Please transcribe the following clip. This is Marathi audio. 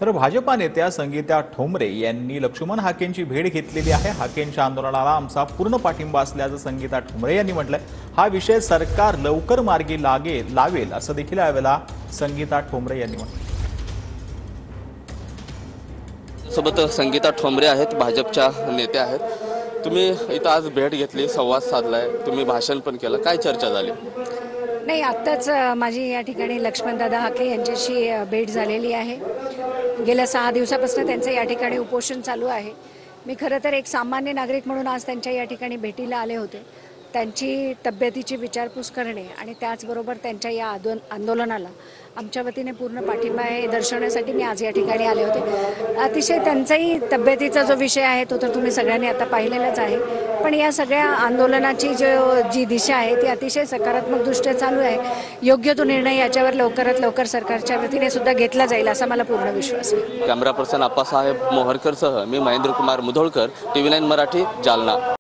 तर भाजपा नेत्या संगीता ठोंबरे यांनी लक्ष्मण हाकेंची भेट घेतलेली आहे। हाकेंच्या आंदोलनाला आमचा पूर्ण पाठिंबा असल्याचं संगीता ठोंबरे यांनी म्हटलंय। हा विषय सरकार लवकर मार्गी लावेल असं देखील यावेळेला संगीता ठोंबरे यांनी म्हटलं। सोबत संगीता ठोंबरे आहेत, भाजपच्या नेत्या आहेत। तुम्ही इथं आज भेट घेतली, संवाद साधलाय, तुम्ही भाषण पण केलं, काय चर्चा झाली? नाही, आत्ताच माझी या ठिकाणी लक्ष्मणदादा हाके यांच्याशी भेट झालेली आहे। गेल्या 6 दिवसापासून त्यांचं या ठिकाणी उपोषण चालू आहे। मी खरं तर एक सामान्य नागरिक म्हणून आज त्यांच्या या ठिकाणी भेटीला आले होते। त्यांची तब्येतीची विचारपूस करणे आणि त्याचबरोबर त्यांच्या या आंदोलनाला आमच्या वतीने पूर्ण पाठिंबा आहे दर्शवण्यासाठी मी आज या ठिकाणी आले होते। अतिशय त्यांचाही तब्येतीचा जो विषय आहे तो तर तुम्ही सगळ्यांनी आता पाहिलेलाच आहे, पण या सगळ्या आंदोलनाची जी दिशा आहे ती अतिशय सकारात्मकदृष्ट्या चालू आहे। योग्य तो निर्णय याच्यावर लवकरात लवकर सरकारच्या वतीने सुद्धा घेतला जाईल असा मला पूर्ण विश्वास आहे। कॅमेरा पर्सन आप्पासाहेब मोहरकर सह मी महेंद्र कुमार मुधोळकर, TV9 मराठी, जालना।